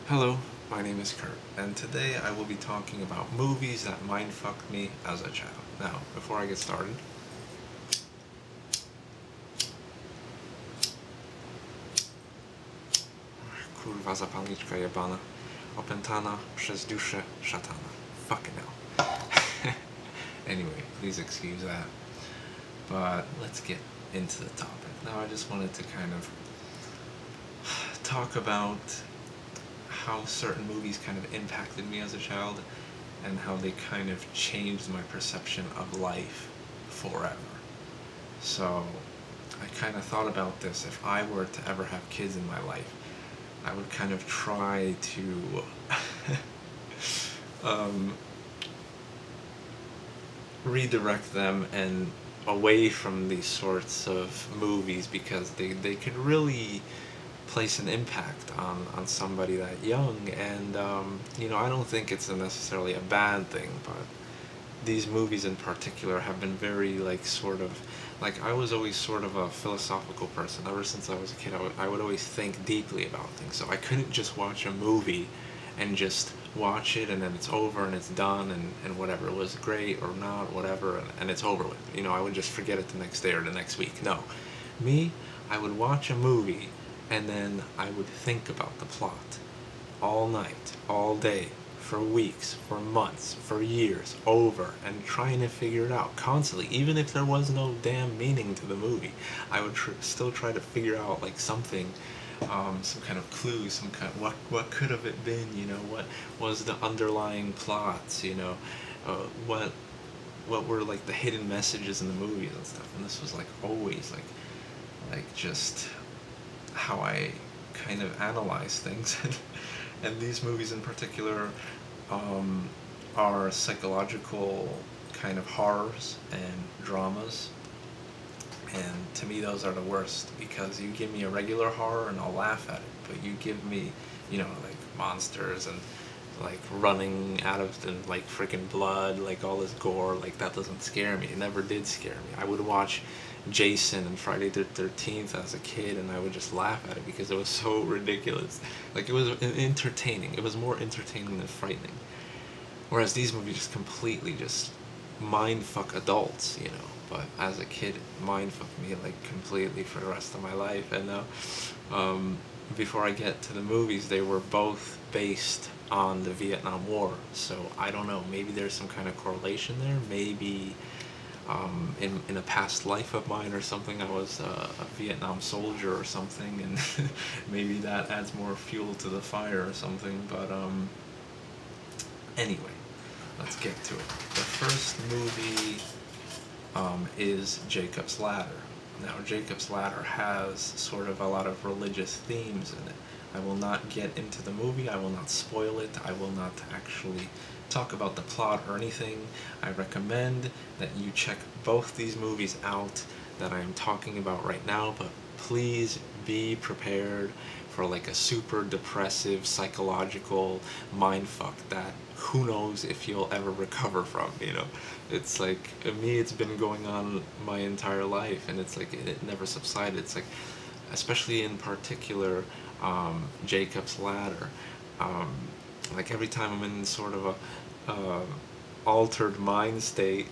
Hello, my name is Kurt, and today I will be talking about movies that mindfucked me as a child. Now, before I get started, kurwa zapalniczka jebana, opętana przez duszę szatana. Fucking hell. Anyway, please excuse that. But let's get into the topic. Now, I just wanted to kind of talk about how certain movies kind of impacted me as a child and how they kind of changed my perception of life forever. So I kind of thought about this. If I were to ever have kids in my life, I would kind of try to um, redirect them and away from these sorts of movies because they could really place an impact on somebody that young. And I don't think it's necessarily a bad thing, but these movies in particular have been very like I was always sort of a philosophical person. Ever since I was a kid, I would always think deeply about things, so I couldn't just watch a movie and just watch it and then it's over and it's done, and whatever, it was great or not, whatever, and it's over with. I would just forget it the next day or the next week. No, me, I would watch a movie and then I would think about the plot all night, all day, for weeks, for months, for years, over, and trying to figure it out constantly. Even if there was no damn meaning to the movie, I would still try to figure out like something, some kind of clue, some kind of what could have it been. What was the underlying plots. What were like the hidden messages in the movies and stuff. And this was like always like just how I kind of analyze things. And these movies in particular are psychological kind of horrors and dramas. And to me, those are the worst because you give me a regular horror and I'll laugh at it, but you give me, like monsters and like running out of the like freaking blood, like all this gore, like that doesn't scare me. It never did scare me. I would watch Jason and Friday the 13th as a kid and I would just laugh at it because it was so ridiculous. Like it was entertaining. It was more entertaining than frightening. Whereas these movies just completely just mind fuck adults. But as a kid, mind fuck me like completely for the rest of my life. And before I get to the movies, they were both based on the Vietnam War. So I don't know, maybe there's some kind of correlation there. Maybe in a past life of mine or something, I was a Vietnam soldier or something, and maybe that adds more fuel to the fire or something. But anyway, let's get to it. The first movie is Jacob's Ladder. Now, Jacob's Ladder has sort of a lot of religious themes in it. I will not get into the movie, I will not spoil it, I will not actually talk about the plot or anything. I recommend that you check both these movies out that I am talking about right now, but please be prepared for like a super depressive psychological mindfuck that who knows if you'll ever recover from. It's like, me, it's been going on my entire life and it's like it never subsided. It's like, especially in particular, Jacob's Ladder. Like every time I'm in sort of a altered mind state,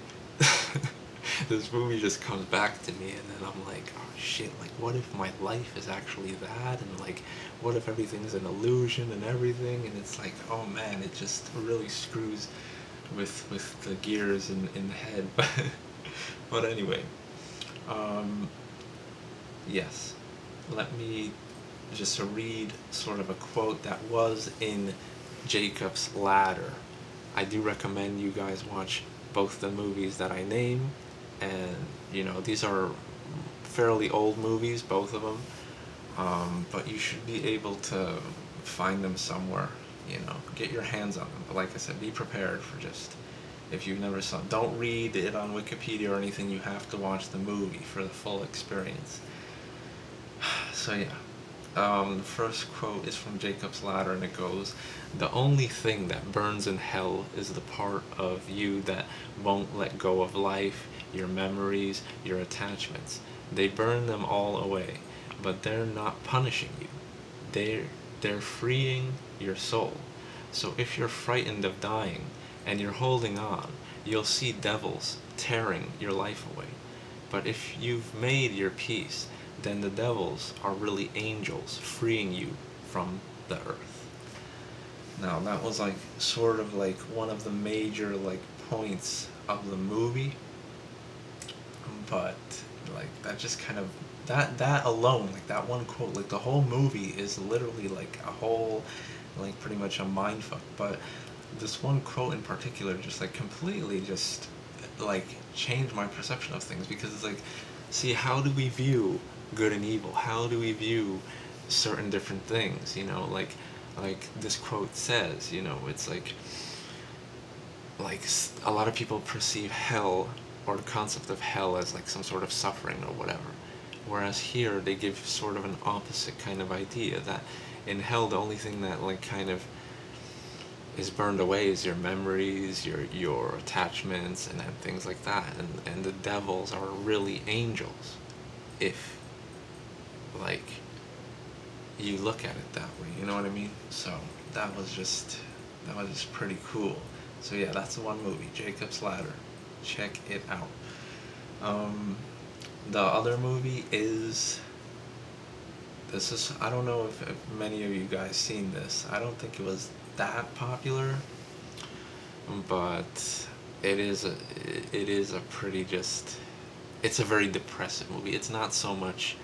this movie just comes back to me, and then I'm like, oh shit, like what if my life is actually that, and like what if everything's an illusion and everything, and it's like, oh man, it just really screws with the gears in the head. But anyway, yes, let me just read sort of a quote that was in Jacob's Ladder. I do recommend you guys watch both the movies that I name, and these are fairly old movies, both of them, but you should be able to find them somewhere. Get your hands on them. But like I said, be prepared for just, if you've never saw, don't read it on Wikipedia or anything. You have to watch the movie for the full experience. So yeah. The first quote is from Jacob's Ladder, and it goes, "The only thing that burns in hell is the part of you that won't let go of life, your memories, your attachments. They burn them all away, but they're not punishing you. They're freeing your soul. So if you're frightened of dying and you're holding on, you'll see devils tearing your life away. But if you've made your peace, then the devils are really angels freeing you from the earth. Now that was like sort of like one of the major like points of the movie, but like that just kind of that alone, like that one quote, like the whole movie is literally like a whole, like pretty much a mind fuck. But this one quote in particular just like completely just like changed my perception of things, because it's like, see, how do we view good and evil? How do we view certain different things? You know, like this quote says, you know, it's like a lot of people perceive hell or the concept of hell as like some sort of suffering or whatever, whereas here they give sort of an opposite kind of idea, that in hell the only thing that like kind of is burned away is your memories, your attachments, and things like that, and the devils are really angels if like you look at it that way, you know what I mean? So that was just pretty cool. So yeah, that's the one movie, Jacob's Ladder. Check it out. The other movie is, this is, I don't know if many of you guys seen this. I don't think it was that popular, but it is a pretty just, it's a very depressive movie. It's not so much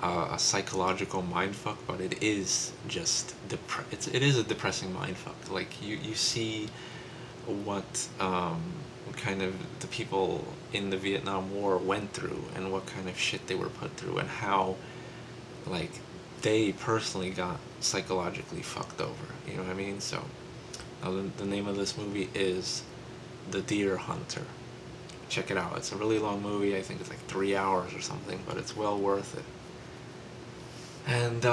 a psychological mindfuck, but it is just it is a depressing mindfuck. Like you see what kind of the people in the Vietnam War went through, and what kind of shit they were put through, and how like they personally got psychologically fucked over. You know what I mean? So the name of this movie is The Deer Hunter. Check it out. It's a really long movie. I think it's like 3 hours or something, but it's well worth it. And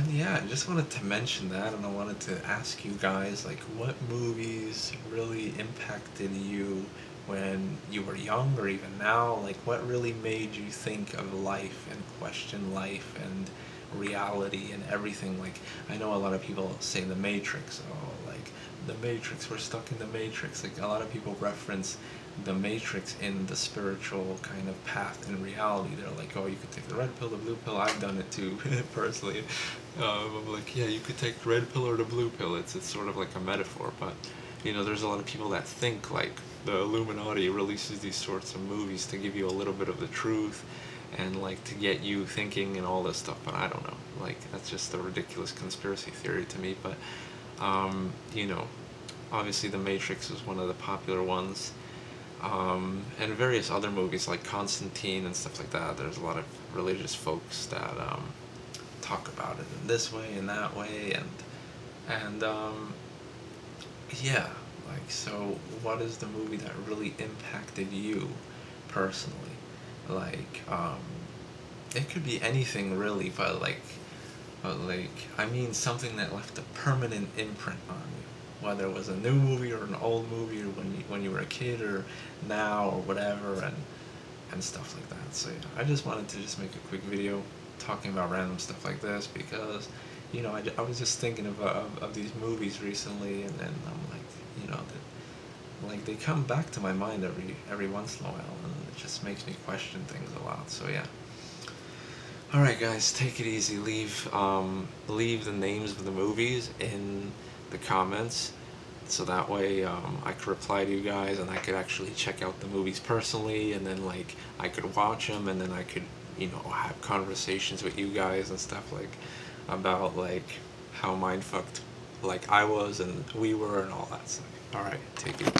yeah, I just wanted to mention that, and I wanted to ask you guys, like, what movies really impacted you when you were young, or even now? Like, what really made you think of life and question life and reality and everything? Like, I know a lot of people say The Matrix. Oh, like the Matrix, we're stuck in the Matrix. Like, a lot of people reference the Matrix in the spiritual kind of path in reality. They're like, oh, you could take the red pill, the blue pill. I've done it too, personally. I'm like, yeah, you could take the red pill or the blue pill. It's sort of like a metaphor, but you know, there's a lot of people that think like the Illuminati releases these sorts of movies to give you a little bit of the truth, and like to get you thinking and all this stuff. But I don't know, like that's just a ridiculous conspiracy theory to me. But you know, obviously the Matrix is one of the popular ones. And various other movies like Constantine and stuff like that. There's a lot of religious folks that talk about it in this way and that way, and yeah, like, so what is the movie that really impacted you personally? Like, it could be anything really, but like, I mean something that left a permanent imprint on you, whether it was a new movie or an old movie, or when you were a kid, or now, or whatever, and stuff like that. So yeah, I just wanted to just make a quick video talking about random stuff like this, because you know, I was just thinking of these movies recently, and then I'm like, you know, that like they come back to my mind every once in a while, and it just makes me question things a lot. So yeah. Alright guys, take it easy. Leave the names of the movies in the comments, so that way I could reply to you guys, and I could actually check out the movies personally, and then like I could watch them, and then I could, you know, have conversations with you guys and stuff, like about like how mindfucked like I was and we were and all that stuff. Alright, take it easy.